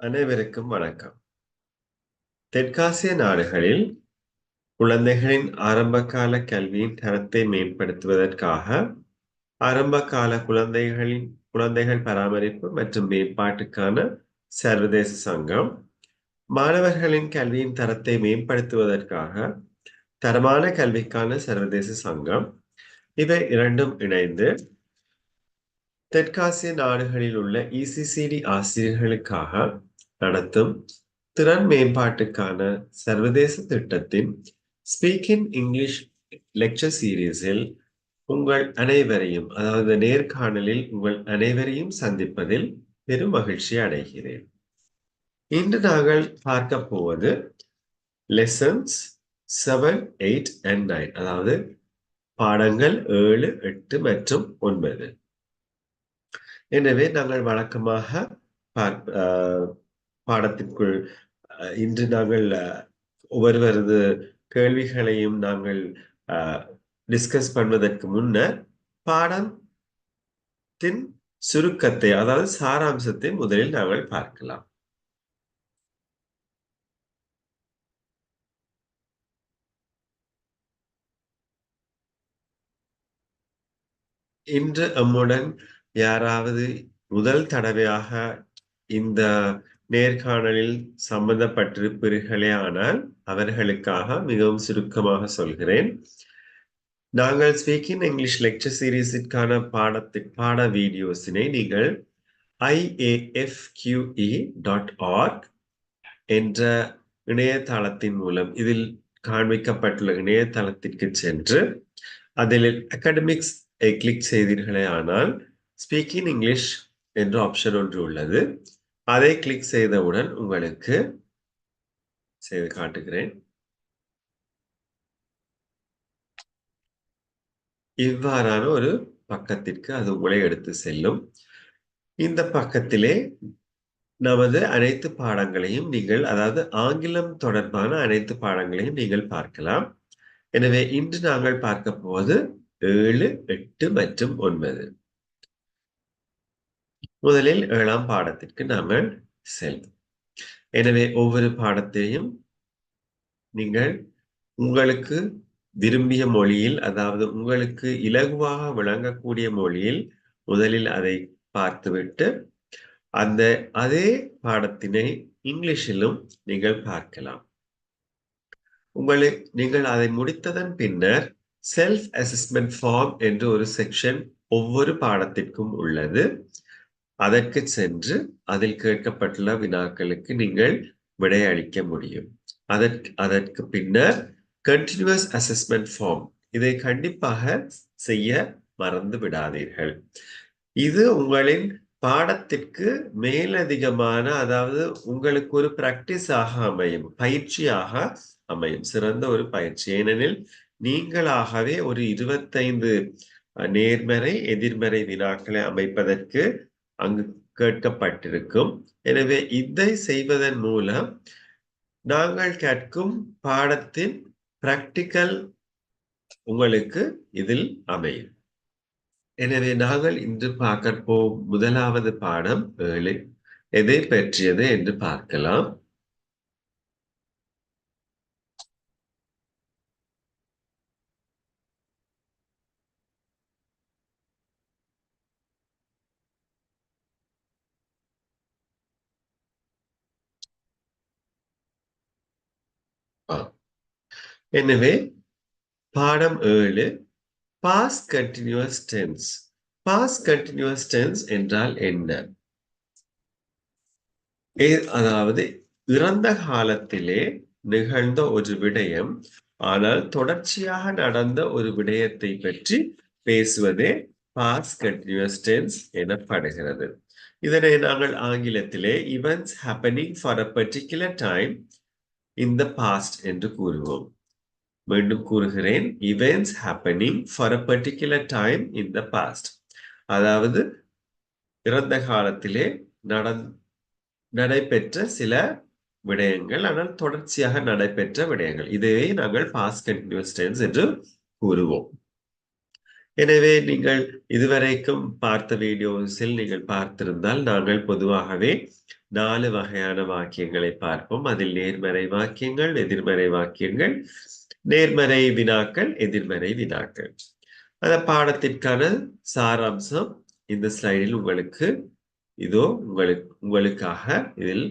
அனைவருக்கும் வணக்கம். தெற்காசிய நாடுகளில் குழந்தைகளின் ஆரம்பகால கல்வியின் தரத்தை மேம்படுத்துவதற்காக ஆரம்பகால குழந்தைகள் பராமரிப்பு மற்றும் மேம்பாட்டுக்கான சர்வதேச சங்கம், மாணவர்களின் கல்வியின் தரத்தை மேம்படுத்துவதற்காக தரமான கல்விக்கான சர்வதேச சங்கம், இவை இரண்டும் இணைந்து தெற்காசிய நாடுகளில் உள்ள ECCD ஆசிரியர்களுக்காக நடத்தும் திறன் மேம்பாட்டுக்கான சர்வதேச திட்டத்தின் ஸ்பீக் இன் இங்கிலீஷ் லெக்சர் சீரீஸில் உங்கள் அனைவரையும், அதாவது நேர்காணலில் உங்கள் அனைவரையும் சந்திப்பதில் பெரும் மகிழ்ச்சி அடைகிறேன். இன்று நாங்கள் பார்க்க போவது லெசன்ஸ் 7, 8 and 9, அதாவது பாடங்கள் 7, 8 மற்றும் 9. எனவே நாங்கள் வழக்கமாக பாடத்திற்குள் இன்று நாங்கள் ஒவ்வொருவரது கேள்விகளையும் நாங்கள் டிஸ்கஸ் பண்ணுவதற்கு முன்னர் பாடத்தின் சுருக்கத்தை, அதாவது சாராம்சத்தை முதலில் நாங்கள் பார்க்கலாம். இன்று நம்முடன் யாராவது முதல் தடவையாக இந்த நேர்காணலில் சம்பந்தப்பட்டிருப்பீர்களே ஆனால் அவர்களுக்காக மிகவும் சுருக்கமாக சொல்கிறேன். நாங்கள் ஸ்பீக் இன் இங்கிலீஷ் லெக்சர் சீரீஸிற்கான பாட வீடியோஸினை நீங்கள் iafque.org என்ற இணையதளத்தின் மூலம், இதில் காண்பிக்கப்பட்டுள்ள இணையதளத்திற்கு சென்று அதில் அகாடமிக்ஸ் கிளிக் செய்தீர்களே ஆனால் ஸ்பீக் இன் இங்கிலீஷ் என்ற ஆப்ஷன் ஒன்று உள்ளது. அதை கிளிக் செய்தவுடன் உங்களுக்கு செய்து காட்டுகிறேன். இவ்வாறான ஒரு பக்கத்திற்கு அது உங்களை எடுத்து செல்லும். இந்த பக்கத்திலே நமது அனைத்து பாடங்களையும் நீங்கள், அதாவது ஆங்கிலம் தொடர்பான அனைத்து பாடங்களையும் நீங்கள் பார்க்கலாம். எனவே இன்று நாங்கள் பார்க்க போவது 7, 8 மற்றும் 9. முதலில் 7ஆம் பாடத்திற்கு நாங்கள் செல்வோம். எனவே ஒவ்வொரு பாடத்தையும் நீங்கள் உங்களுக்கு விரும்பிய மொழியில், அதாவது உங்களுக்கு இலகுவாக விளங்கக்கூடிய மொழியில் முதலில் அதை பார்த்துவிட்டு அதே பாடத்தினை இங்கிலீஷிலும் நீங்கள் பார்க்கலாம். நீங்கள் அதை முடித்ததன் பின்னர் செல்ஃப் அசஸ்மெண்ட் ஃபார்ம் என்று ஒரு செக்ஷன் ஒவ்வொரு பாடத்திற்கும் உள்ளது. அதற்கு சென்று அதில் கேட்கப்பட்டுள்ள வினாக்களுக்கு நீங்கள் விடையளிக்க முடியும். அதற்கு பின்னர் கண்டினியூஸ் அசஸ்மெண்ட் ஃபார்ம், இதை கண்டிப்பாக செய்ய மறந்து விடாதீர்கள். இது உங்களின் பாடத்திற்கு மேலதிகமான, அதாவது உங்களுக்கு ஒரு பிராக்டிஸாக அமையும், பயிற்சியாக அமையும், சிறந்த ஒரு பயிற்சி. ஏனெனில் நீங்களாகவே ஒரு 25 நேர்மறை எதிர்மறை வினாக்களை அமைப்பதற்கு அங்கு கேட்கப்பட்டிருக்கும். எனவே இதை செய்வதன் மூலம் நாங்கள் கற்கும் பாடத்தின் பிராக்டிக்கல் உங்களுக்கு இதில் அமையும். எனவே நாங்கள் இன்று பார்க்க முதலாவது பாடம் 7 எதை பற்றியது என்று பார்க்கலாம். எனவே பாடம் 7 past continuous tense. Past continuous tense என்றால் என்ன? அதாவது இறந்த காலத்திலே நிகழ்ந்த ஒரு விடயம், ஆனால் தொடர்ச்சியாக நடந்த ஒரு விடயத்தை பற்றி பேசுவதே பாஸ்ட் கண்டினியூஸ் டென்ஸ் எனப்படுகிறது. இதனை நாங்கள் ஆங்கிலத்திலே events happening for a particular time in the past என்று கூறுவோம். மீண்டும் கூறுகிறேன், events happening for a particular time in the past. அதாவது இறந்த காலத்திலே நடைபெற்ற சில விடயங்கள், ஆனால் தொடர்ச்சியாக நடைபெற்ற விடயங்கள். இதையே நாங்கள் பாஸ்ட் கண்டினியூஸ் டென்ஸ் என்று கூறுவோம். எனவே நீங்கள் இதுவரைக்கும் பார்த்த வீடியோஸில் நீங்கள் பார்த்திருந்தால் நாங்கள் பொதுவாகவே 4 வகையான வாக்கியங்களை பார்ப்போம். அதில் நேர்மறை வாக்கியங்கள், எதிர்மறை வாக்கியங்கள், நேர்மறை வினாக்கள், எதிர்மறை வினாக்கள். அந்த பாடத்திற்கான சாராம்சம் இந்த ஸ்லைடில் உங்களுக்கு உங்களுக்காக இதில்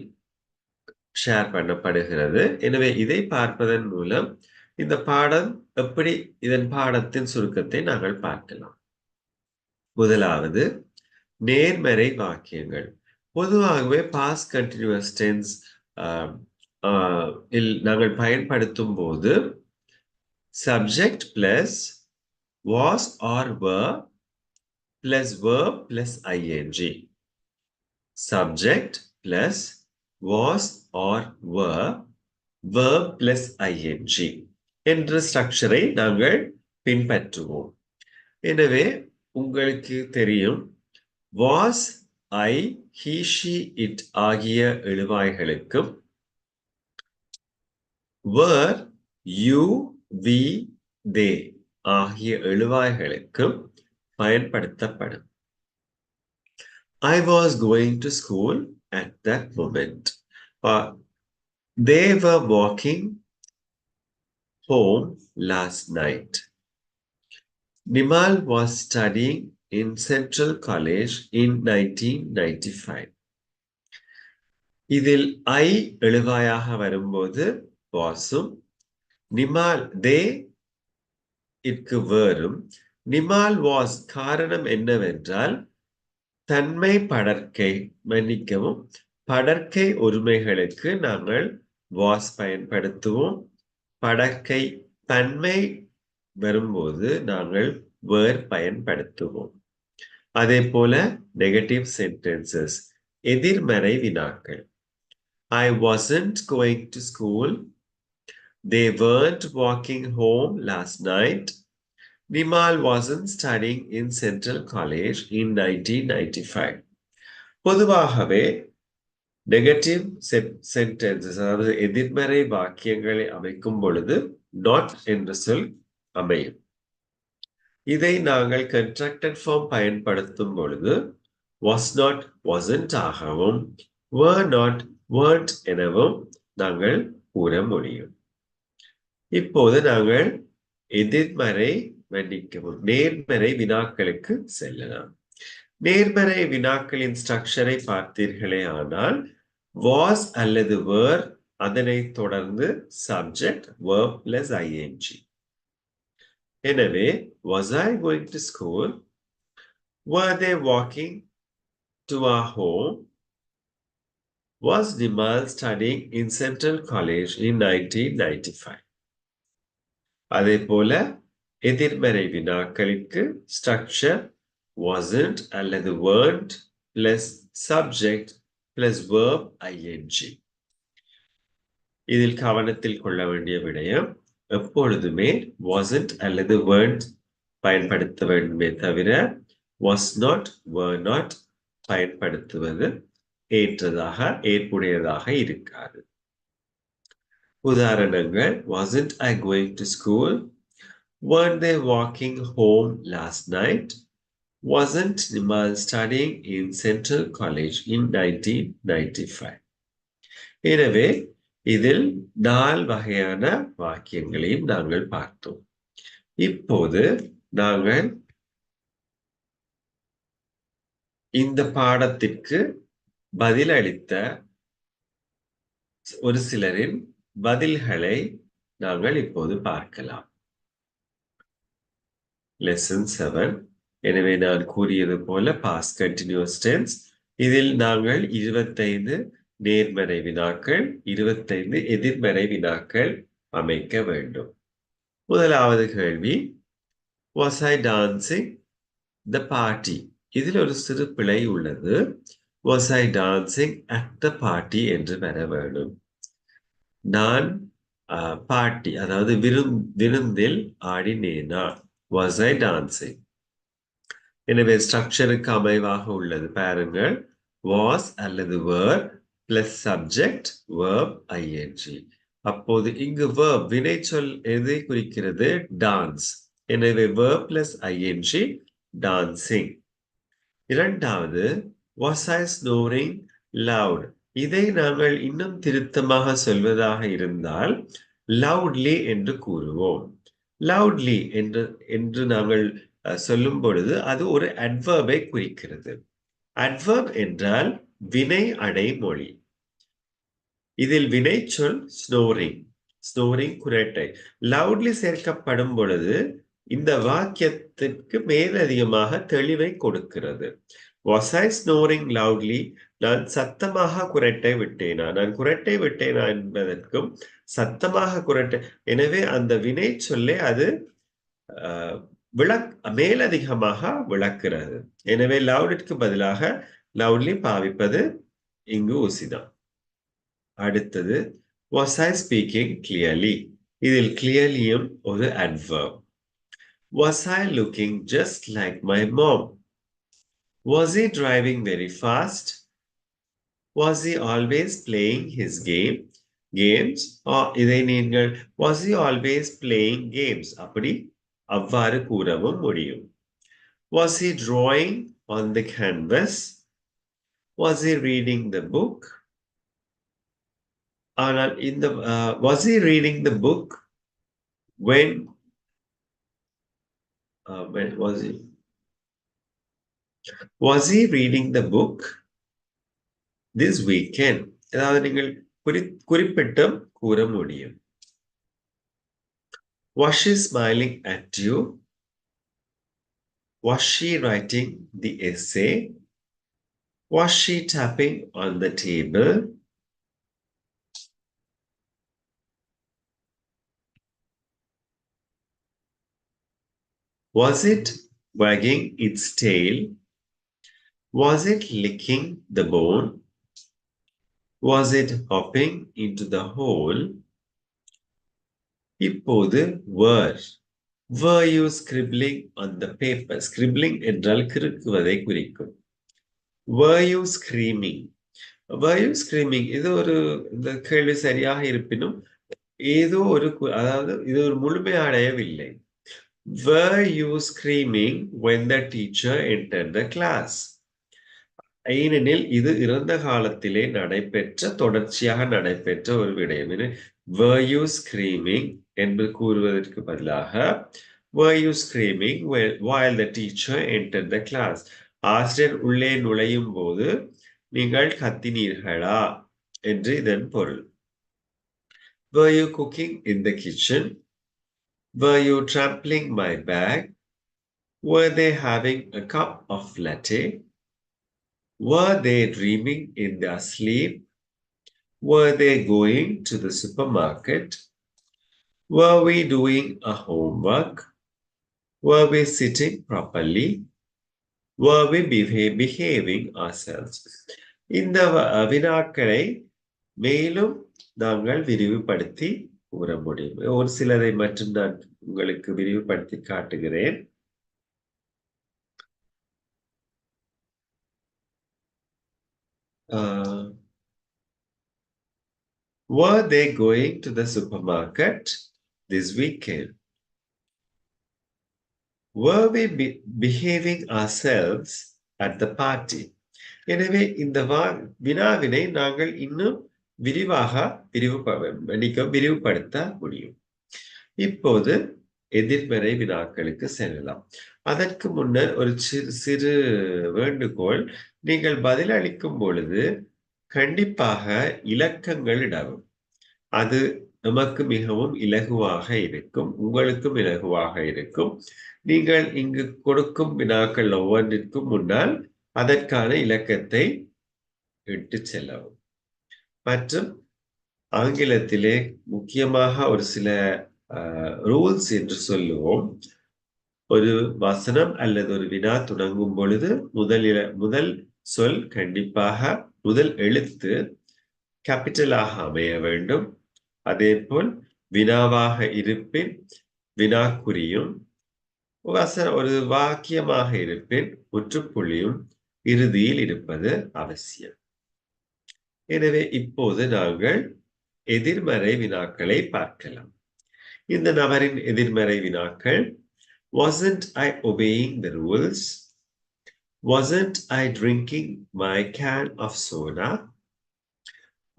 ஷேர் பண்ணப்படுகிறது. எனவே இதை பார்ப்பதன் மூலம் இந்த பாடம் எப்படி, இதன் பாடத்தின் சுருக்கத்தை நாங்கள் பார்க்கலாம். முதலாவது நேர்மறை வாக்கியங்கள். பொதுவாகவே பாஸ்ட் கண்டினியூஸ் டென்ஸ் நாங்கள் பயன்படுத்தும் போது subject plus was or were plus verb plus ing, subject plus was or were, verb plus ing என்ற ஸ்ட்ரக்சரை நாங்கள் பின்பற்றுவோம். எனவே உங்களுக்கு தெரியும், was, I, he, she, it ஆகிய எழுவாய்களுக்கும் were, you, we, they ஆகிய எழுவாய்களுக்கும் பயன்படுத்தப்படும். I was going to school at that moment. They were walking home last night. Nimal was studying in Central College in 1995. இதில் I எழுவாயாக வரும்போது வாஸும், Nimal they இற்கு வேறும். Nimal was காரணம் என்னவென்றால் தன்மை படர்க்கை, மன்னிக்கவும், படர்க்கை ஒருமைகளுக்கு நாங்கள் வாஸ் பயன்படுத்துவோம். படர்க்கை தன்மை வரும்போது நாங்கள் வேர் பயன்படுத்துவோம். அதே போல நெகட்டிவ் சென்டென்சஸ், எதிர்மறை வினாக்கள். I wasn't going to school. They weren't walking home last night. Nimal wasn't studying in Central College in 1995. பொதுவாகவே நெகட்டிவ் சென்டென்சஸ், அதாவது எதிர்மறை வாக்கியங்களை அமைக்கும் பொழுது not என்ற சொல் அமையும். இதை நாங்கள் கன்ட்ராக்டட் ஃபார்ம் பயன்படுத்தும் பொழுது was not, wasn't ஆகவும், were not, weren't எனவும் நாங்கள் கூற முடியும். இப்போது நாங்கள் எதிர்மறை, மன்னிக்கவும், நேர்மறை வினாக்களுக்கு செல்லலாம். நேர்மறை வினாக்களின் ஸ்ட்ரக்சரை பார்த்தீர்களே ஆனால் was அல்லது were, அதனை தொடர்ந்து subject, verb plus ing. எனவே was I going to school? Were they walking to our home? Was Nimal studying in Central College in 1995? அதே போல எதிர்மறை வினாக்களுக்கு ஸ்ட்ரக்சர் wasn't அல்லது weren't plus subject plus verb ing. இதில் கவனத்தில் கொள்ள வேண்டிய விடயம், எப்பொழுதுமே wasn't அல்லது weren't பயன்படுத்த வேண்டுமே தவிர was not, were not, பயன்படுத்துவது ஏற்புடையதாக இருக்காது. உதாரணங்கள்: wasn't I going to school? Weren't they walking home last night? Wasn't Nimal studying in Central College in 1995? எனவே இதில் 4 வகையான வாக்கியங்களையும் நாங்கள் பார்த்தோம். இப்போது நாங்கள் இந்த பாடத்திற்கு பதிலளித்த ஒரு சிலரின் பதில்களை நாங்கள் இப்போது பார்க்கலாம். லெசன் 7. எனவே நான் கூறியது போல பாஸ்ட் கண்டினியூஸ் டென்ஸ். இதில் நாங்கள் 25 நேர்மறை வினாக்கள், 25 எதிர்மறை வினாக்கள் அமைக்க வேண்டும். முதலாவது கேள்வி, was I dancing the party? இதில் ஒரு சிறு பிழை உள்ளது. was I dancing at the party என்று வர வேண்டும். நான் பார்ட்டி அதாவது விருந்தில் ஆடினேனா? was I dancing? எனவே ஸ்ட்ரக்சருக்கு அமைவாக உள்ளது பாருங்கள். was அல்லது were plus subject verb ing. அப்போது இங்கு verb வினைச்சொல் எதை குறிக்கிறது? டான்ஸ். எனவே verb plus ing dancing. இரண்டாவது, was I snoring loud? இதை நாங்கள் இன்னும் திருத்தமாக சொல்வதாக இருந்தால் loudly என்று கூறுவோம். loudly என்று நாங்கள் சொல்லும் பொழுது அது ஒரு adverb-ஐ குறிக்கிறது. adverb என்றால் வினை அடைமொழி. இதில் வினைச்சொல் snoring குரட்டை. loudly சேர்க்கப்படும் பொழுது இந்த வாக்கியத்திற்கு மேலதிகமாக தெளிவை கொடுக்கிறது. was I snoring loudly? நான் சத்தமாக குரட்டை விட்டேனா? நான் குரட்டை விட்டேனா என்பதற்கும் சத்தமாக குரட்டை. எனவே அந்த வினை சொல்லே அது மேலதிகமாக விளக்குகிறது. எனவே லவுடிற்கு பதிலாக லவுட்லி பாவிப்பது இங்கு உசிதம். அடுத்தது, was I speaking clearly? இதில் clearlyயும் ஒரு adverb. was I looking just like my mom? was he driving very fast? was he always playing his games? இதை நீங்கள் was he always playing games அப்படி அவ்வாறு கூறவும் முடியும். was he drawing on the canvas? was he reading the book? ஆனால் இந்த was he reading the book when was he reading the book this weekend? அதாவது நீங்கள் குறிப்பிட்டும் கூற முடியும். was she smiling at you? was she writing the essay? was she tapping on the table? was it wagging its tail? was it licking the bone? was it hopping into the hole? இப்போது were you scribbling on the paper? scribbling என்றால் கிறுக்குவதை குறிக்கும். were you screaming? இது இந்த கேள்வி சரியாக இருப்பினும் ஏதோ அதாவது இது ஒரு முழுமை அடையவில்லை. were you screaming when the teacher entered the class? ஏனெனில் இது இறந்த காலத்திலே தொடர்ச்சியாக நடைபெற்ற ஒரு விடயம். were you screaming என்று கூறுவதற்கு பதிலாக were you screaming while the teacher entered the class? ஆசிரியர் உள்ளே நுழையும் போது நீங்கள் கத்தினீர்களா என்று இதன் பொருள். were you cooking in the kitchen? were you trampling my bag? were they having a cup of latte? were they dreaming in their sleep? were they going to the supermarket? were we doing a homework? were we sitting properly? were we behaving ourselves? இந்த வினாக்களை மேலும் நாங்கள் விரிவுபடுத்தி கூற முடியும். ஒரு சிலரை மட்டும் நான் உங்களுக்கு விரிவுபடுத்தி காட்டுகிறேன். were they going to the supermarket this weekend? Were we behaving ourselves at the party? எனவே இந்த வினாவினை நாங்கள் இன்னும் விரிவாக விரிவுபடுத்த முடியும். இப்போது எதிர்மறை வினாக்களுக்கு செல்லலாம். அதற்கு முன்னர் ஒரு சிறு வேண்டுகோள். நீங்கள் பதிலளிக்கும் பொழுது கண்டிப்பாக இலக்கங்கள் இடவும். அது நமக்கு மிகவும் இலகுவாக இருக்கும், உங்களுக்கும் இலகுவாக இருக்கும். நீங்கள் இங்கு கொடுக்கும் வினாக்கள் ஒவ்வொன்றிற்கும் முன்னால் அதற்கான இலக்கத்தை இட்டு செல்லவும். மற்றும் ஆங்கிலத்திலே முக்கியமாக ஒரு சில ரூல்ஸ் என்று சொல்லுவோம். ஒரு வசனம் அல்லது ஒரு வினா தொடங்கும் பொழுது முதல் சொல் கண்டிப்பாக முதல் எழுத்து கேபிட்டலாக அமைய வேண்டும். அதேபோல் வினாவாக இருப்பின் வினாக்குறியும், ஒரு வாக்கியமாக இருப்பின் முற்றுப்புள்ளியும் இறுதியில் இருப்பது அவசியம். எனவே இப்போது நாங்கள் எதிர்மறை வினாக்களை பார்க்கலாம். இந்த நபரின் எதிர்மறை வினாக்கள்: wasn't I obeying the rules? Wasn't I drinking my can of soda?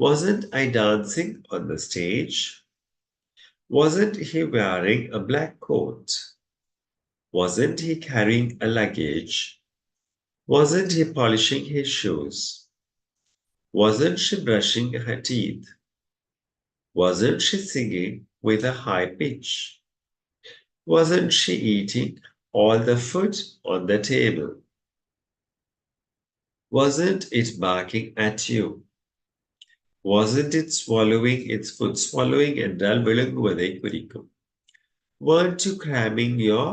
Wasn't I dancing on the stage? Wasn't he wearing a black coat? Wasn't he carrying a luggage? Wasn't he polishing his shoes? Wasn't she brushing her teeth? Wasn't she singing with a high pitch? Wasn't she eating all the food on the table? Wasn't it barking at you? Wasn't it swallowing its food? Swallowing என்றால் விழுங்குவதை குறிக்கும். Weren't you cramming your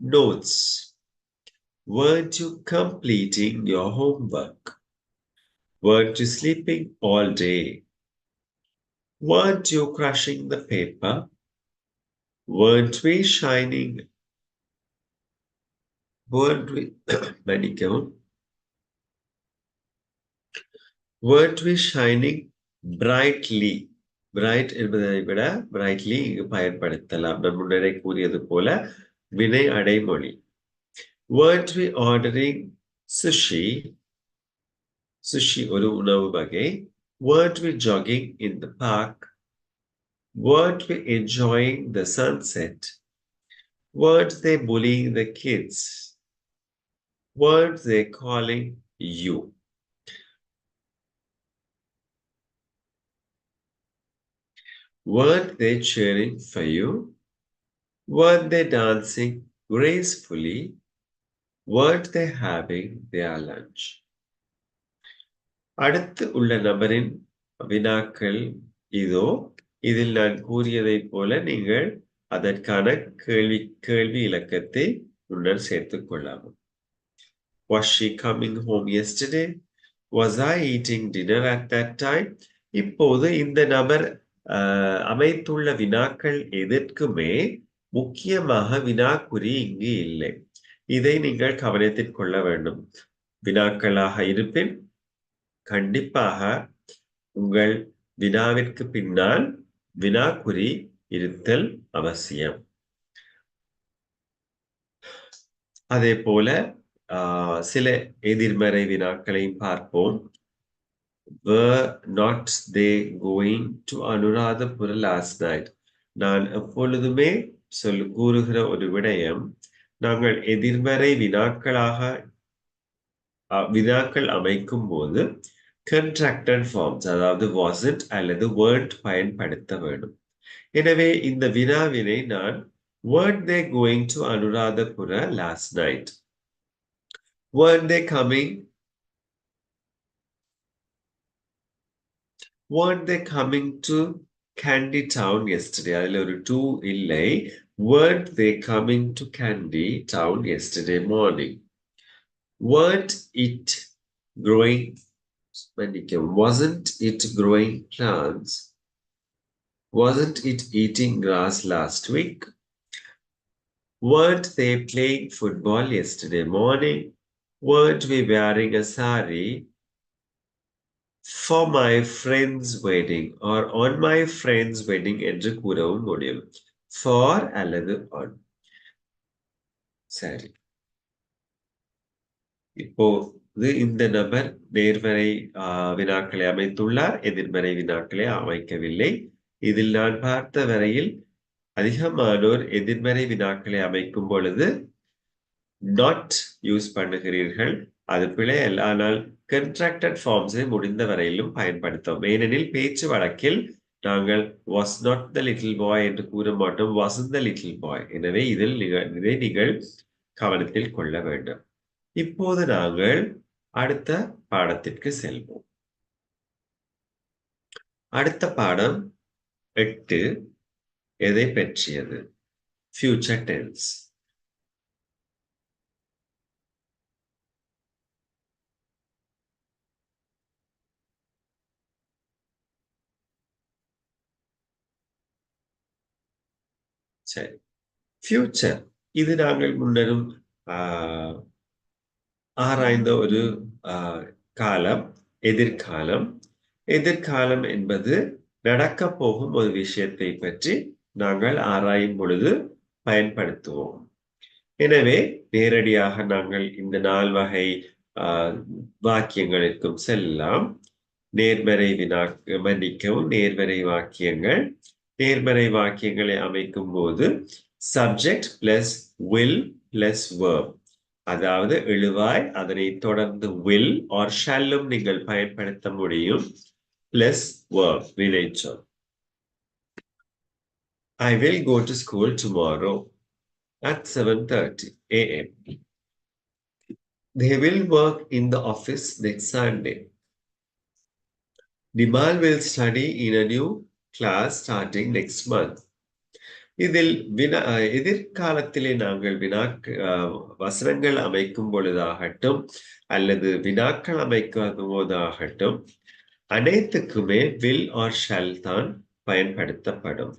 notes? Weren't you completing your homework? Weren't you sleeping all day? Weren't you crushing the paper? Weren't we shining? Weren't we weren't we shining brightly? Bright என்பதை விட brightly இங்கு பயன்படுத்தலாம். நான் முன்னரே கூறியது போல வினை அடைமொழி. Weren't we ordering sushi? Sushi ஒரு உணவு வகை. Weren't we jogging in the park? Weren't we enjoying the sunset? Weren't they bullying the kids? Weren't they calling you? Weren't they cheering for you? Weren't they dancing gracefully? Weren't they having their lunch? அடுத்து உள்ள நபரின் வினாக்கள் இதோ. இதில் நான் கூறியதைப் போல நீங்கள் அதற்கான கேள்வி இலக்கத்தை முன்னர் சேர்த்துக் கொள்ளலாம். Was she coming home yesterday? Was I eating dinner at that time? இப்போது இந்த நபர் அமைத்துள்ள வினாக்கள் எதற்குமே முக்கியமாக வினாக்குறி இங்கு இல்லை. இதை நீங்கள் கவனத்தில் கொள்ள வேண்டும். வினாக்களாக இருப்பின் கண்டிப்பாக உங்கள் வினாவிற்கு பின்னால் வினாக்குறி இருத்தல் அவசியம். அதே போல சில எதிர்மறை வினாக்களையும் பார்ப்போம். Were not they going to Anuradhapura last night? நான் எப்பொழுதுமே கூறுகிற ஒரு விடயம், நாங்கள் எதிர்மறை வினாக்கள் அமைக்கும் போது contracted forms, அதாவது wasn't அல்லது weren't பயன்படுத்த வேண்டும். எனவே இந்த வினாவினை நான் weren't they going to Anuradhapura last night? Weren't they coming to Kandy town yesterday? அதில் ஒரு to இல்லை. Weren't they coming to Kandy town yesterday morning? Wasn't it growing plants? Wasn't it eating grass last week? Weren't they playing football yesterday morning? Weren't we wearing a sari? for my friend's wedding or on my friend's wedding என்று கூறவும் முடியும். for அல்லது on. சரி. இப்போது இந்த நபர் நேர்மறை வினாக்களை அமைத்துள்ளார், எதிர்மறை வினாக்களை அமைக்கவில்லை. இதில் நான் பார்த்த வரையில் அதிகமானோர் எதிர்மறை வினாக்களை அமைக்கும் பொழுது நாட் யூஸ் பண்ணுகிறீர்கள். அது பிழை அல்ல. ஆனால் கன்ட்ராக்டட் ஃபார்ம்ஸை முடிந்த வரையிலும் பயன்படுத்தவும். ஏனெனில் பேச்சு வழக்கில் நாங்கள் was not the little boy என்று கூற மாட்டோம், வாசன் த லிட்டில் பாய். எனவே இதை நீங்கள் கவனத்தில் கொள்ள வேண்டும். இப்போது நாங்கள் அடுத்த பாடத்திற்கு செல்வோம். அடுத்த பாடம் 8 எதை பற்றியது? Future tense. சரி, ஃபியூச்சர் இது நாங்கள் முன்னரும் ஆராய்ந்த ஒரு காலம், எதிர்காலம். எதிர்காலம் என்பது நடக்க போகும் ஒரு விஷயத்தை பற்றி நாங்கள் ஆராயும் பொழுது பயன்படுத்துவோம். எனவே நேரடியாக நாங்கள் இந்த 4 வகை வாக்கியங்களுக்கும் செல்லலாம். நேர்மறை மன்னிக்கவும், நேர்மறை வாக்கியங்கள். நேர்மறை வாக்கியங்களை அமைக்கும் போது subject plus will plus verb, அதாவது எழுவாய், அதனை தொடர்ந்து will or shallும் நீங்கள் பயன்படுத்த முடியும், பிளஸ் verb, வினைச்சொல். I will go to school tomorrow at 7:30 a.m. They will work in the office next Sunday. Nimal will study in a new class starting next month. இதில் எதிர்காலத்திலே நாங்கள் வசனங்கள் அமைக்கும் பொழுதாகட்டும் அல்லது வினாக்கள் அமைக்கும் போதாகட்டும் அனைத்துக்குமே will or shall தான் பயன்படுத்தப்படும்.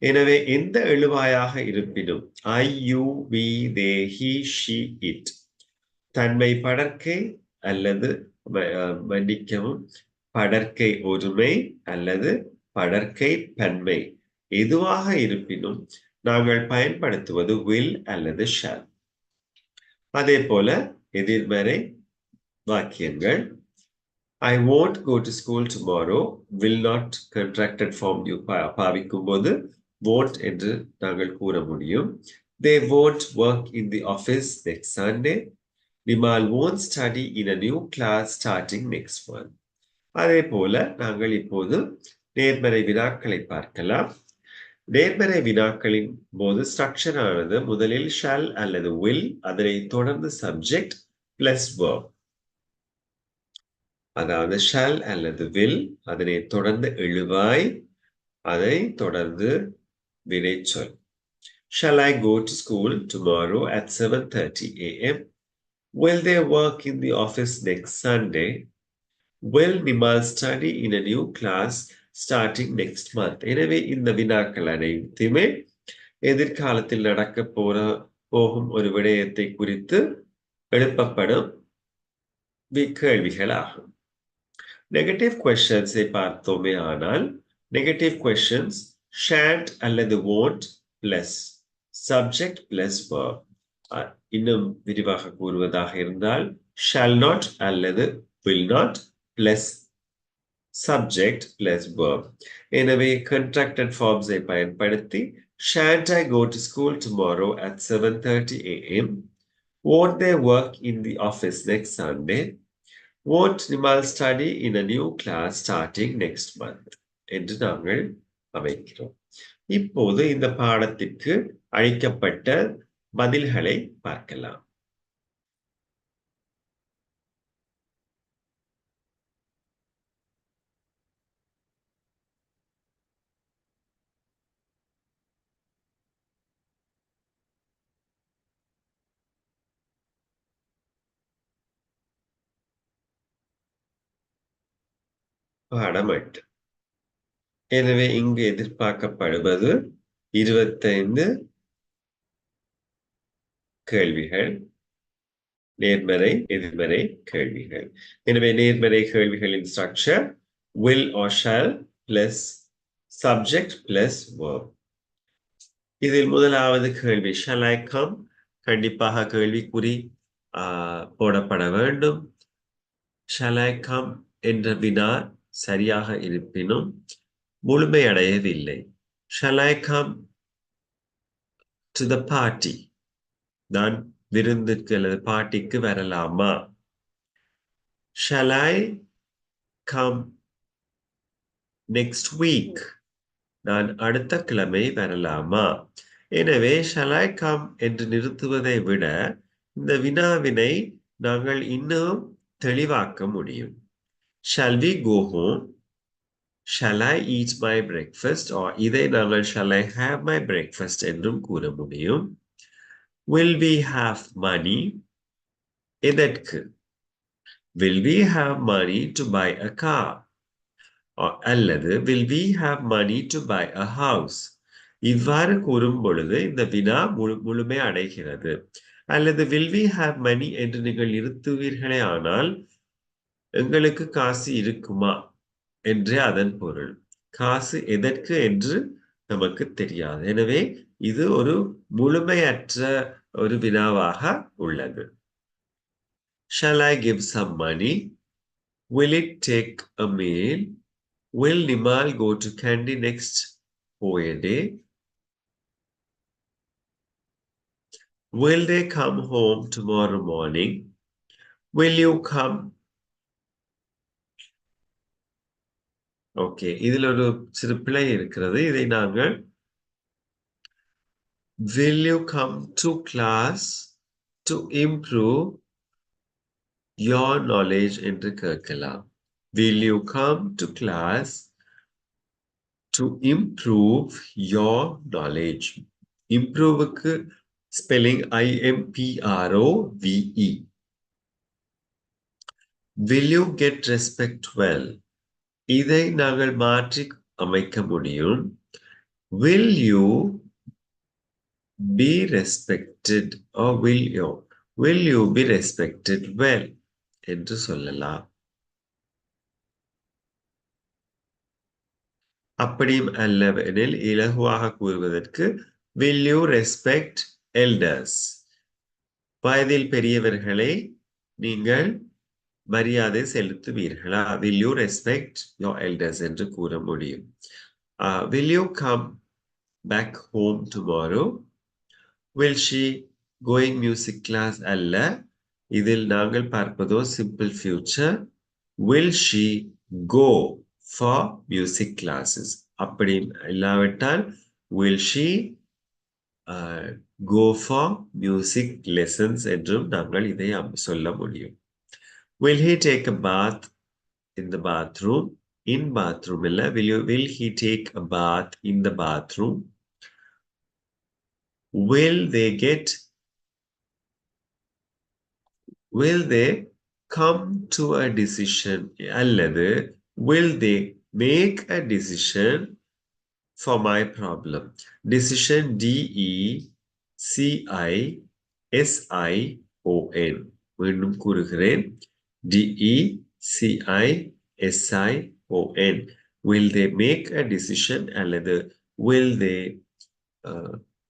எனவே எந்த எழுவாயாக இருப்பினும் I, you, we, they, he, she, it தன்மை படர்க்கை அல்லது மன்னிக்கவும் படர்க்கை ஒருமை அல்லது படர்க்கை பன்மை எதுவாக இருப்பினும் நாங்கள் பயன்படுத்துவது will அல்லது shall. அதே போல எதிர்மறை வாக்கியங்கள் I won't go to school tomorrow will not contracted form பாவிக்கும் போது won't என்று நாங்கள் கூற முடியும். They won't work in the office next Sunday. Nimal won't study in a new class starting next month. அதே போல நாங்கள் இப்போது நேர்மறை வினாக்களை பார்க்கலாம். நேர்மறை வினாக்களின் போது ஸ்ட்ரக்சர் ஆனது முதலில் shall அல்லது will, அதனை தொடர்ந்து subject plus verb. அதாவது shall அல்லது will, அதனை தொடர்ந்து எழுவாய், அதை தொடர்ந்து வினைச்சொல். Shall I go to school tomorrow at 7:30 a.m.? Will they work in the office next Sunday? Will Nimal study in a new class starting next month? எனவே இந்த வினாக்கள் அனைத்துமே எதிர்காலத்தில் நடக்க போகும் ஒரு விடயத்தை குறித்து எழுப்பப்படும் கேள்விகளாகும். நெகட்டிவ் கொஸ்டின்ஸை பார்த்தோமே ஆனால் நெகட்டிவ் கொஸ்டின்ஸ் shan't அல்லது won't plus subject plus verb. இன்னும் விரிவாக கூறுவதாக இருந்தால் shall not அல்லது will not plus subject plus verb. எனவே contracted forms ஐ பயன்படுத்தி shan't I go to school tomorrow at 7:30 a.m. Won't they work in the office next Sunday? Won't Nimal study in a new class starting next month? என்று நாங்கள் அமைக்கிறோம். இப்போது இந்த பாடத்திற்கு அளிக்கப்பட்ட பதில்களை பார்க்கலாம். பாடம் 8. எனவே இங்கு எதிர்பார்க்கப்படுவது 25 கேள்விகள். நேர்மறை எதிர்மறை கேள்விகள். எனவே நேர்மறை கேள்விகளின் structure will or shall plus subject plus verb. இதில் முதலாவது கேள்வி shall I come? கண்டிப்பாக கேள்விக்குறி போடப்பட வேண்டும். shall I come என்ற வினா சரியாக இருப்பினும் முழுமையடையவில்லை. shall I come to the party? நான் விருந்துக்கு அல்லது பார்ட்டிக்கு வரலாமா? shall I come next week? நான் அடுத்த கிழமை வரலாமா? எனவே shall I come என்று நிறுத்துவதை விட இந்த வினாவினை நாங்கள் இன்னும் தெளிவாக்க முடியும். shall we go home? shall I eat my breakfast? இதை நாங்கள் shall I have my breakfast என்றும் கூற முடியும். will we have money? எதற்கு? will we have money to buy a car? அல்லது will we have money to buy a house? இவ்வாறு கூறும் பொழுது இந்த வினா முழுமை அடைகிறது. அல்லது will we have money என்று நீங்கள் நிறுத்துவீர்களே ஆனால் எங்களுக்கு காசு இருக்குமா என்றே அதன் பொருள். காசு எதற்கு என்று நமக்கு தெரியாது. எனவே இது ஒரு முழுமையற்ற ஒரு வினாவாக உள்ளது. shall I give some money? will it take a meal? will Nimal go to Kandy next Poya day? will they come home tomorrow morning? will you come? Okay, இதில் ஒரு சிறு பிழை இருக்கிறது. இதை நாங்கள் will you come to class to improve your knowledge என்று கேட்கலாம். will you come to class to improve your knowledge? improveக்கு spelling IMPROVE. will you get respect well? இதை நாங்கள் மாற்றி அமைக்க முடியும். will you be respected or will you be respected well என்று சொல்லலாம். அப்படியும் அல்லவெனில் இலகுவாக கூறுவதற்கு will you respect elders? வயதில் பெரியவர்களை நீங்கள் மரியாதை செலுத்துவீர்களா? will you respect your elders என்று கூற முடியும். will you come back home tomorrow? will she going music class? அல்ல, இதில் நாங்கள் பார்ப்பதோ simple future. will she go for music classes? அப்படி இல்லாவிட்டால் will she go for music lessons என்றும் நாங்கள் இதை சொல்ல முடியும். will he take a bath in the bathroom? in bathroom இல்ல, will he take a bath in the bathroom? will they come to a decision? அல்லது will they make a decision for my problem? decision DECISION. மீண்டும் கூறுகிறேன், DECISION. will they make a decision அல்லது will they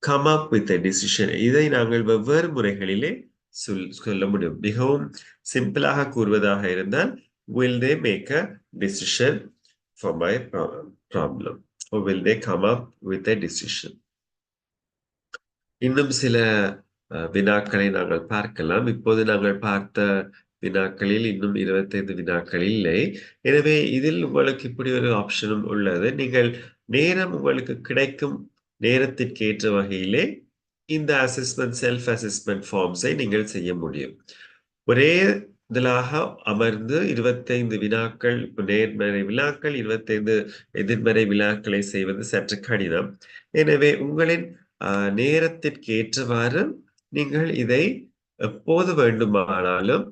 come up with a decision? இதை நாங்கள் வெவ்வேறு முறைகளிலே சொல்ல முடியும். மிகவும் சிம்பிளாக கூறுவதாக இருந்தால் will they make a decision for my problem or will they come up with a decision? இன்னும் சில வினாக்களை நாங்கள் பார்க்கலாம். இப்போது நாங்கள் பார்த்த வினாக்களில் இன்னும் 25 வினாக்கள் இல்லை. எனவே இதில் உங்களுக்கு இப்படி ஒரு ஆப்ஷனும் உள்ளது. நீங்கள் நேரம் உங்களுக்கு கிடைக்கும் நேரத்திற்கு ஏற்ற வகையிலே இந்த அசஸ்மெண்ட் செல்ஃப் அசஸ்மெண்ட் ஃபார்ம்ஸை நீங்கள் செய்ய முடியும். ஒரே இதழாக அமர்ந்து 25 வினாக்கள், நேர்மறை வினாக்கள், 25 எதிர்மறை வினாக்களை செய்வது சற்று கடினம். எனவே உங்களின் நேரத்திற்கு ஏற்றவாறு நீங்கள் இதை எப்போது வேண்டுமானாலும்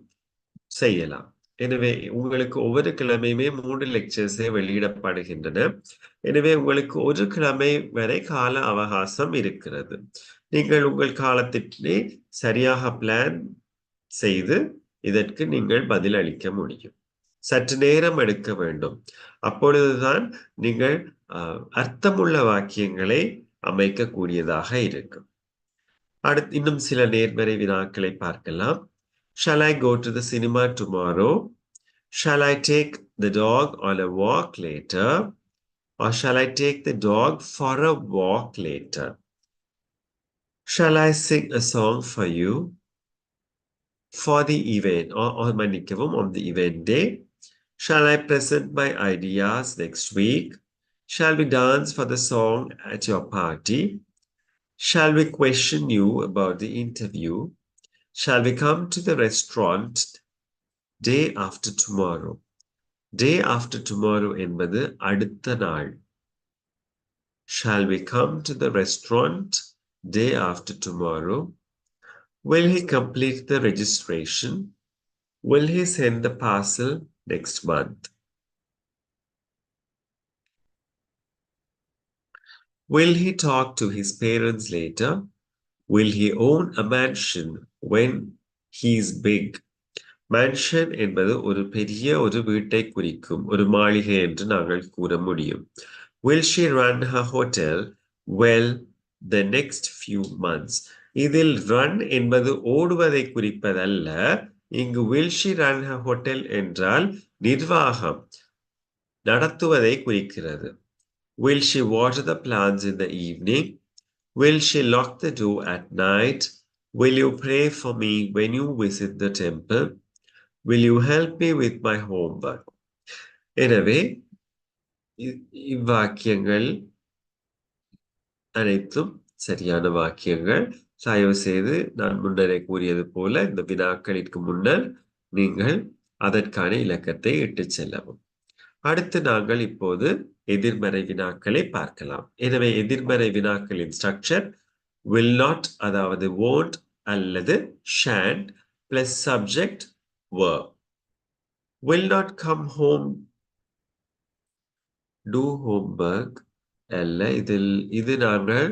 செய்யலாம். எனவே உங்களுக்கு ஒவ்வொரு கிழமையுமே 3 லெக்சர்ஸே வெளியிடப்படுகின்றன. எனவே உங்களுக்கு ஒரு கிழமை வரை கால அவகாசம் இருக்கிறது. நீங்கள் உங்கள் காலத்திலே சரியாக பிளான் செய்து இதற்கு நீங்கள் பதில் அளிக்க முடியும். சற்று நேரம் எடுக்க வேண்டும். அப்பொழுதுதான் நீங்கள் அர்த்தமுள்ள வாக்கியங்களை அமைக்கக்கூடியதாக இருக்கும். அடுத்து இன்னும் சில நேர்மறை வினாக்களை பார்க்கலாம். Shall I go to the cinema tomorrow? Shall I take the dog on a walk later? Or shall I take the dog for a walk later? Shall I sing a song for you for the event or மன்னிக்கவும் on the event day? Shall I present my ideas next week? Shall we dance for the song at your party? Shall we question you about the interview? Shall we come to the restaurant day after tomorrow? Day after tomorrow என்பது அடுத்த நாள். Shall we come to the restaurant day after tomorrow? Will he complete the registration? Will he send the parcel next month? Will he talk to his parents later? Will he own a mansion when he is big? Mansion என்பது ஒரு பெரிய ஒரு வீட்டை குறிக்கும், ஒரு மாளிகை என்று நாங்கள் கூற முடியும். Will she run her hotel well the next few months? இதில் run என்பது ஓடுவதை குறிப்பதல்ல. இங்கு will she run her hotel என்றால் நிர்வாகம் நடத்துவதை குறிக்கிறது. Will she water the plants in the evening? Will she lock the door at night? Will you pray for me when you visit the temple? Will you help me with my homework? எனவே இவ்வாக்கியங்கள் அனைத்தும் சரியான வாக்கியங்கள். தயவு செய்து நான் முன்னரே கூறியது போல இந்த வினாக்களிற்கு முன்னர் நீங்கள் அதற்கான இலக்கத்தை இட்டுச் செல்லவும். அடுத்து நாங்கள் இப்போது எதிர்மறை வினாக்களை பார்க்கலாம். எனவே எதிர்மறை வினாக்களின் ஸ்ட்ரக்சர் will not, அதாவது won't அல்லது shan't plus subject verb. Will not come home do homework அல்ல, இது நாங்கள்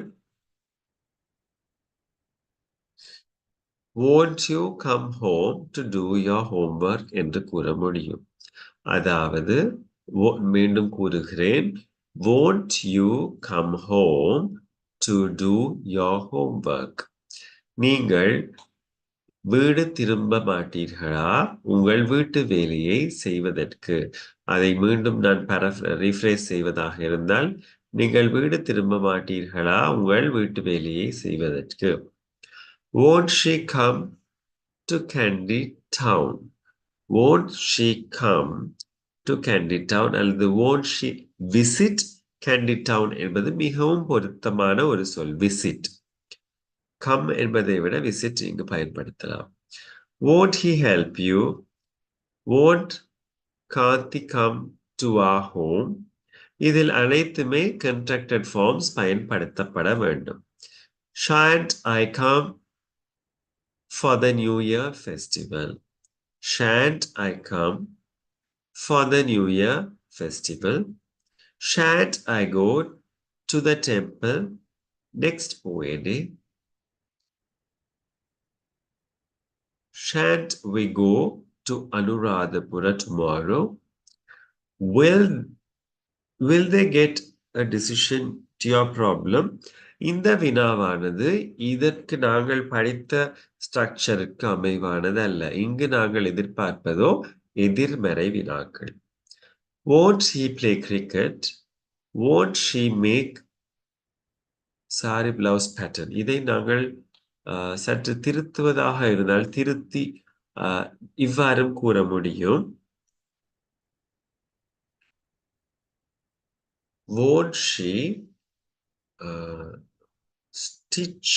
won't you come home to do your homework என்று கூற முடியும். அதாவது மீண்டும் கூறுகிறேன், won't you come home to do your homework? நீங்கள் வீடு திரும்ப மாட்டீர்களா உங்கள் வீட்டு வேலையை செய்வதற்கு? அதை மீண்டும் நான் ரீஃப்ரேஸ் செய்வதாக இருந்தால், நீங்கள் வீடு திரும்ப மாட்டீர்களா உங்கள் வீட்டு வேலையை செய்வதற்கு? Won't she come to Candy Town? Won't she come to Candy Town அல்லது won't she visit Candy Town என்பது மிகவும் பொருத்தமான ஒரு சொல். visit. come என்பதை விட visit இங்கு பயன்படுத்தலாம். Won't he help you? Won't Karthi come to our home? இதில் அனைத்துமே contracted forms பயன்படுத்தப்பட வேண்டும். Shan't I come for the New Year festival? Shan't I come for the New Year festival? Shan't I go to the temple next Friday? Shan't we go to Anuradhapura tomorrow? Will they get a decision to your problem? இந்த வினாவானது இதற்கு நாங்கள் படித்த ஸ்ட்ரக்சருக்கு அமைவானது அல்ல. இங்கு நாங்கள் எதிர்பார்ப்பதோ எதிர்மறை வினாக்கள். Won't he play cricket? Won't she make sari blouse pattern? இதை நாங்கள் சற்று திருத்துவதாக இருந்தால் திருத்தி இவ்வாறும் கூற முடியும். Won't she stitch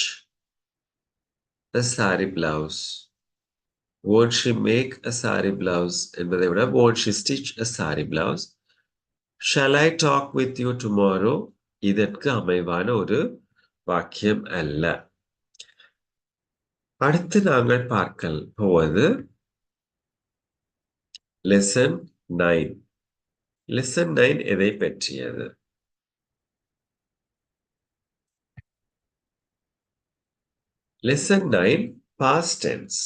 a sari blouse? Won't she make a sari blouse என்பதை விட won't she stitch a sari blouse? Shall I talk with you tomorrow? இதற்கு அமைவான ஒரு வாக்கியம் அல்ல. அடுத்து நாங்கள் பார்க்க போவது lesson 9. lesson 9 எதை பற்றியது? lesson 9 past tense.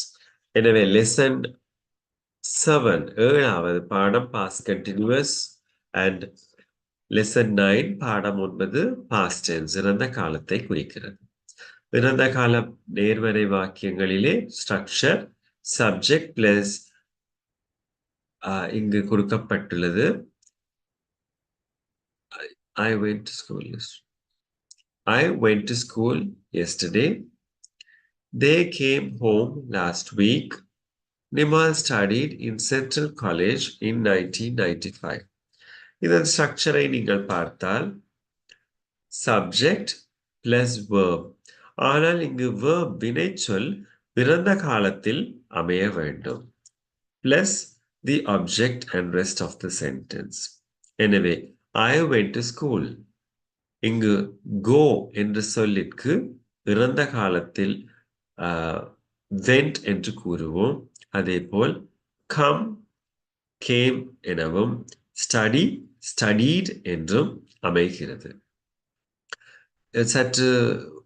எனவே லெசன் 7 ஏழாவது பாடம் பாஸ்ட் கண்டினியூஸ் அண்ட் லெசன் 9 பாடம் 9 பாஸ்ட் டென்ஸ் இறந்த காலத்தை குறிக்கிறது. இறந்த கால நேர்மறை வாக்கியங்களிலே ஸ்ட்ரக்சர் சப்ஜெக்ட் பிளஸ் இங்கு கொடுக்கப்பட்டுள்ளது I went to school yesterday. I went to school yesterday. They came home last week. Nimal studied in Central College in 1995. இதன் ஸ்ட்ரக்சரை நீங்கள் பார்த்தால் சப்ஜெக்ட் பிளஸ் verb. ஆனால் இங்கு verb வினைச்சொல் பிறந்த காலத்தில் அமைய வேண்டும். Plus the object and rest of the sentence. எனவே I went to school. இங்கு go என்ற சொல்லிற்கு இறந்த காலத்தில் went என்று கூறுவோம். அதேபோல் come came எனவும் study studied என்றும் அமைகிறது. சற்று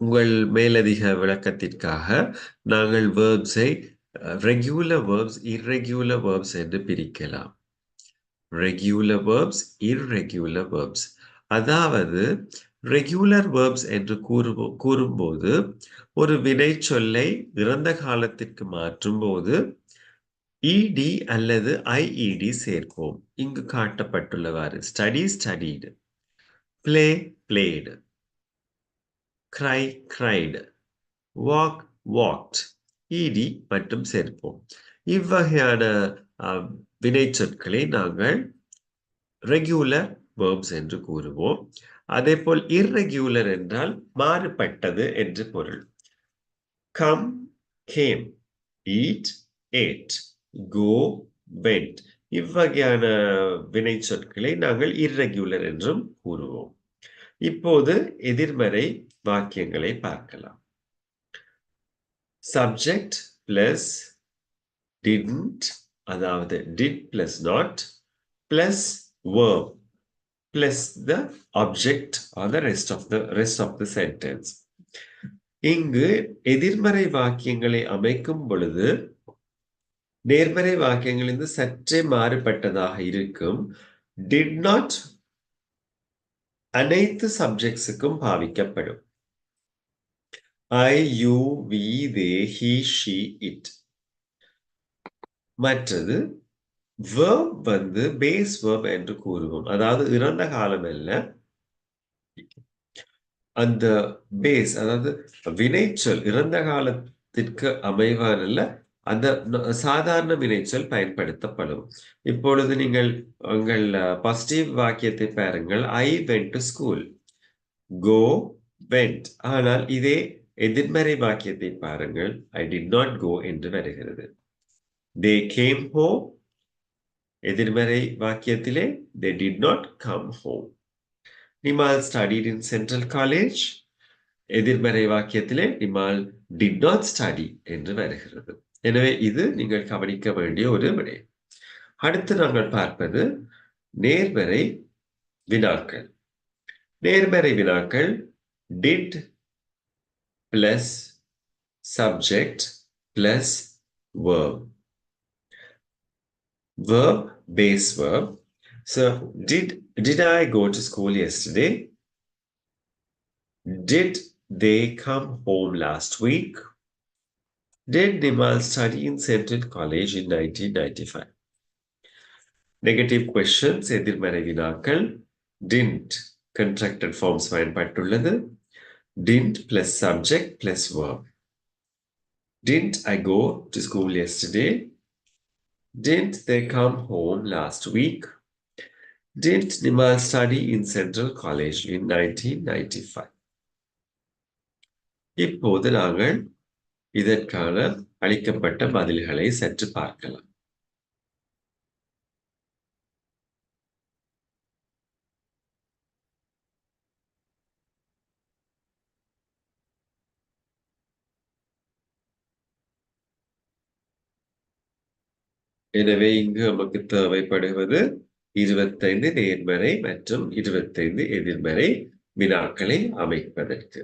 உங்கள் மேலதிக விளக்கத்திற்காக நாங்கள் verbs-ஐ regular verbs irregular verbs என்று பிரிக்கலாம். regular verbs irregular verbs. அதாவது ரெகுலர் வேர்ப்ஸ் என்று கூறும்போது ஒரு வினைச்சொல்லை இறந்த காலத்திற்கு மாற்றும் போது ed அல்லது ied சேர்ப்போம். இங்கு காட்டப்பட்டுள்ளவாறு study studied, play played, cry cried, walk walked, ed மட்டும் சேர்ப்போம். இவ்வகையான வினைச்சொற்களை நாங்கள் ரெகுலர் verbs என்று கூறுவோம். அதேபோல் irregular என்றால் மாறுபட்டது என்று பொருள். come came, eat ate, go went இவ்வகையான வினைச்சொற்களை நாங்கள் irregular என்றும் கூறுவோம். இப்போது எதிர்மறை வாக்கியங்களை பார்க்கலாம். subject plus didn't, அதாவது did plus not plus verb plus the object or the rest of the sentence. இங்கு எதிர்மறை வாக்கியங்களை அமைக்கும் பொழுது நேர்மறை வாக்கியங்களிலிருந்து சற்றே மாறுபட்டதாக இருக்கும். did not அனைத்து சப்ஜெக்ட்ஸுக்கும் பாவிக்கப்படும். I, you, we, they, he, she, it. மற்றது verb வந்து பேஸ் verb என்று கூறுவோம். அதாவது இறந்த காலம் அல்ல, அந்த பேஸ் அதாவது வினைச்சொல் இறந்த காலத்திற்கு அமைவானல்ல அந்த சாதாரண வினைச்சொல் பயன்படுத்தப்படும். இப்பொழுது நீங்கள் உங்கள் பாசிட்டிவ் வாக்கியத்தை பாருங்கள். I went to school. go went. ஆனால் இதே எதிர்மறை வாக்கியத்தை பாருங்கள். I did not go என்று வருகிறது. they came home. எதிர்மறை வாக்கியத்திலே they did not come home. Nimal studied in Central College. எதிர்மறை வாக்கியத்திலே Nimal did not study என்று வருகிறது. எனவே இது நீங்கள் கவனிக்க வேண்டிய ஒரு விடை. அடுத்து நாங்கள் பார்ப்பது நேர்மறை வினாக்கள். நேர்மறை வினாக்கள் did plus subject plus verb. Verb, base verb. So, did I go to school yesterday? Did they come home last week? Did Nimal study in Central College in 1995? Negative questions, எதிர்மறை வினாக்கள். Didn't contracted forms பயன்பட்டுள்ளது. Didn't plus subject plus verb. Didn't I go to school yesterday? Didn't they come home last week? Did Nimal study in Central College in 1995? இப்போது நாங்கள் இதற்கான அளிக்கப்பட்ட பதில்களை சற்று பார்க்கலாம். எனவே இங்கு நமக்கு தேவைப்படுவது 25 நேர்மறை மற்றும் 25 எதிர்மறை வினாக்களை அமைப்பதற்கு.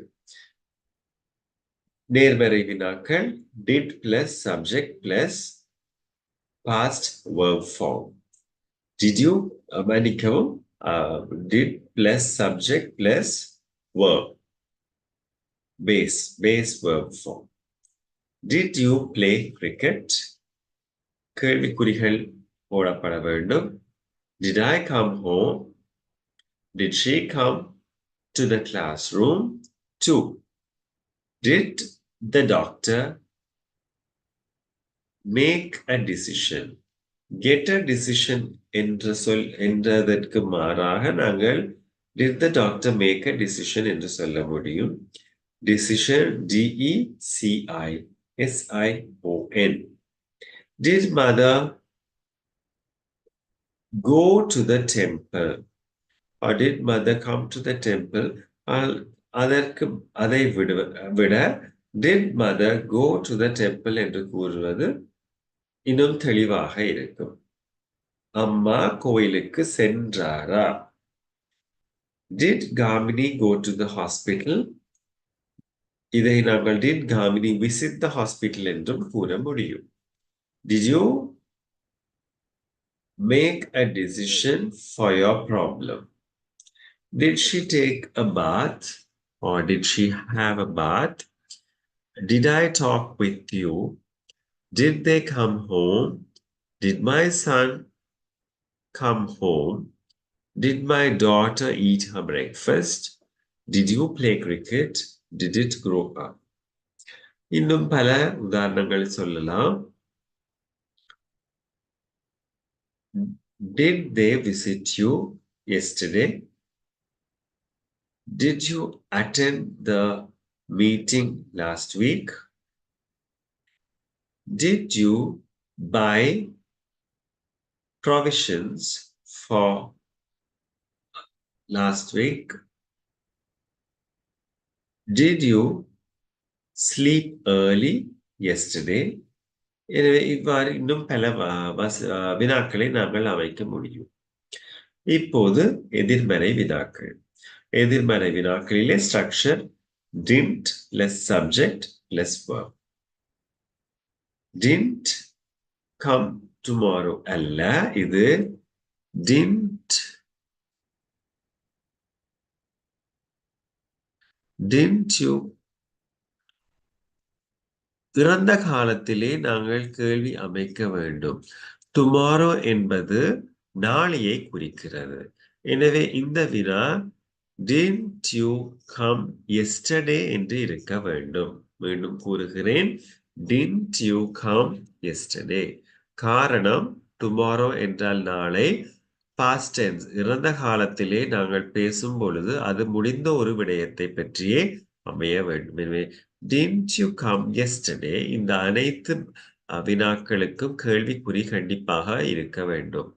நேர்மறை வினாக்கள் did plus subject plus past verb form. Did you மன்னிக்கவும் did plus subject plus verb base verb form. Did you play cricket? கேள்விக்குறிகள் போடப்பட வேண்டும். Did I come home? Did she come to the classroom? 2. Did the doctor make a decision? Get a decision என்றதற்கு மாறாக நாங்கள் did the doctor make a decision என்று சொல்ல முடியும். Decision DECISION. Did mother go to the temple? Or did mother come to the temple? அதற்கு அதை விட did mother go to the temple என்று கூறுவது இன்னும் தெளிவாக இருக்கும். அம்மா கோயிலுக்கு சென்றாரா? Did Gamini go to the hospital? இதை நாங்கள் did Gamini visit the hospital என்றும் கூற முடியும். Did you make a decision for your problem? Did she take a bath or did she have a bath? Did I talk with you? Did they come home? Did my son come home? Did my daughter eat her breakfast? Did you play cricket? Did it grow up? இன்னும் பல உதாரணங்கள் சொல்லலாம். Did they visit you yesterday? Did you attend the meeting last week? Did you buy provisions for last week? Did you sleep early yesterday? எனவே இவ்வாறு இன்னும் பல வினாக்களை நாங்கள் அமைக்க முடியும். இப்போது எதிர்மறை வினாக்கள். எதிர்மறை வினாக்களிலே structure didn't less subject less verb. Didn't come tomorrow அல்ல, இது didn't you இறந்த காலத்திலே நாங்கள் கேள்வி அமைக்க வேண்டும். டுமாரோ என்பது நாளையை குறிக்கிறது. எனவே இந்த வினா didn't you come yesterday என்று இருக்க வேண்டும். மீண்டும் கூறுகிறேன், didn't you come yesterday. காரணம் டுமாரோ என்றால் நாளை, past tense இறந்த காலத்திலே நாங்கள் பேசும் பொழுது அது முடிந்த ஒரு விடயத்தை பற்றியே அமைய வேண்டும். எனவே didn't you come yesterday இந்த அனைத்து வினாக்களுக்கும் கேள்விக்குறி கண்டிப்பாக இருக்க வேண்டும்.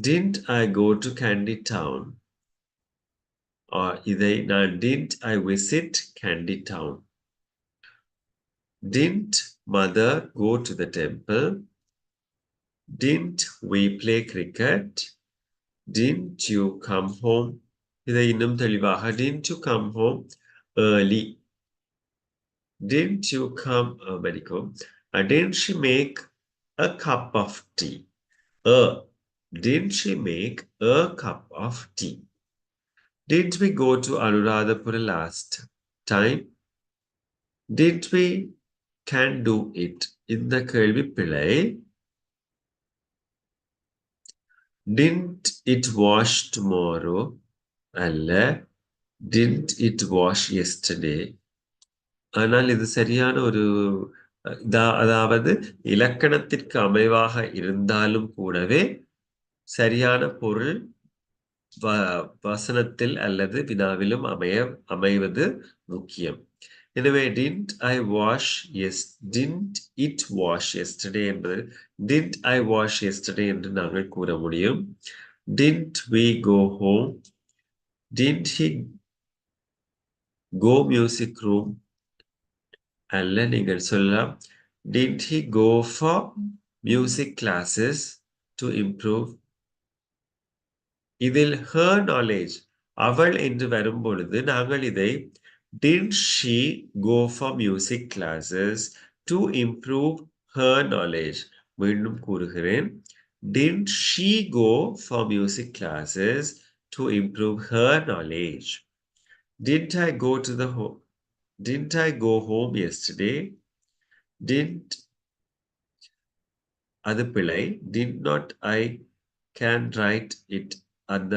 Didn't I go to Candy Town? இதை நான் didn't I visit Candy Town? Didn't mother go to the temple? Didn't we play cricket? Didn't you come home? இதை இன்னும் தெளிவாக didn't you come home early? Didn't you come didn't she make a cup of tea? Didn't she make a cup of tea? Did we go to Anuradhapura last time? Did we can do it? இந்த கேள்வி பிழை. Didn't it wash tomorrow? அல்ல, didn't it wash yesterday? ஆனால் இது சரியான ஒரு அதாவது இலக்கணத்திற்கு அமைவாக இருந்தாலும் கூடவே சரியான பொருள் வசனத்தில் அல்லது வினாவிலும் அமைவது முக்கியம். எனவே didn't it wash yesterday என்பது didn't I wash yesterday என்று நாங்கள் கூற முடியும். Didn't we go home? Didn't he go music room? அல்ல, நீங்கள் சொல்லலாம் didn't he go for music classes to improve? இதில் her knowledge அவள் என்று வரும் பொழுது நாங்கள் இதை Didn't she go for music classes to improve her knowledge? மீண்டும் கூறுகிறேன். Didn't she go for music classes to improve her knowledge? Didn't I go to the home? Didn't I go home yesterday? Didn't அது பிழை. Did not I can write it அந்த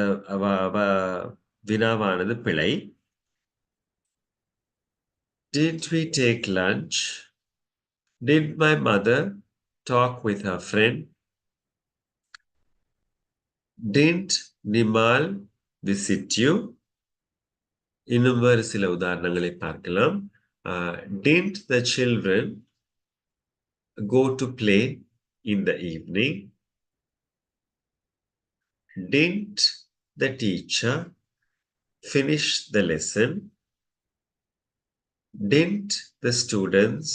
வினாவானது பிழை. Didn't we take lunch? Did my mother talk with her friend? Didn't Nimal visit you? இன்னும் வேறு சில உதாரணங்களை பார்க்கலாம். Didn't the children go to play in the evening? Didn't the teacher finish the lesson? Didn't the students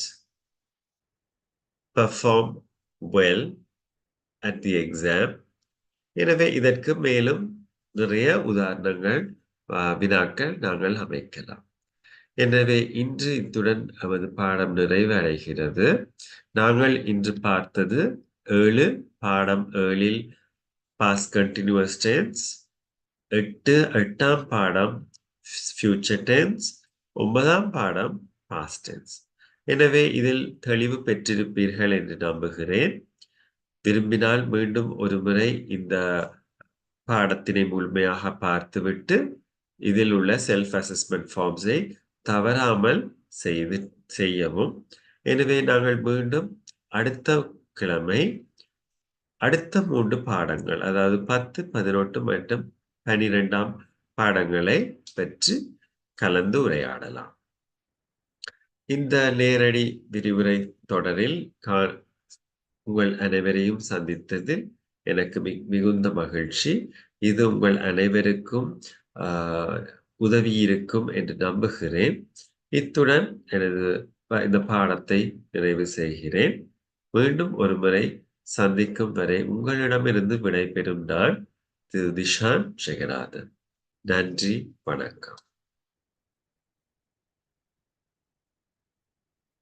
perform well at the exam? எனவே இதற்கு மேலும் நிறைய உதாரணங்கள் வினாக்கள் நாங்கள் அமைக்கலாம். எனவே இன்று இத்துடன் நமது பாடம் நிறைவு அடைகிறது. நாங்கள் இன்று பார்த்தது 7 பாடம் 7ல் past continuous tense, 8ஆம் பாடம் future tense, 9ஆம் பாடம் past tense. எனவே இதில் தெளிவு பெற்றிருப்பீர்கள் என்று நம்புகிறேன். விரும்பினால் மீண்டும் ஒரு முறை இந்த பாடத்தினை முழுமையாக பார்த்துவிட்டு இதில் உள்ள செல்ஃப் அசஸ்மெண்ட் ஃபார்ம்ஸை தவறாமல் செய்யவும். எனவே நாங்கள் மீண்டும் அடுத்த கிழமை அடுத்த 3 பாடங்கள், அதாவது 10, 11 மற்றும் 12ஆம் பாடங்களை பற்றி கலந்து உரையாடலாம். இந்த நேரடி விரிவுரை தொடரில் உங்கள் அனைவரையும் சந்தித்ததில் எனக்கு மிகுந்த மகிழ்ச்சி. இது உங்கள் அனைவருக்கும் உதவி இருக்கும் என்று நம்புகிறேன். இத்துடன் எனது இந்த பாடத்தை நிறைவு செய்கிறேன். மீண்டும் ஒரு முறை சந்திக்கும் வரை உங்களிடமிருந்து விடைபெறும் நான் திரு திஷான் ஜெகநாதன். நன்றி, வணக்கம்.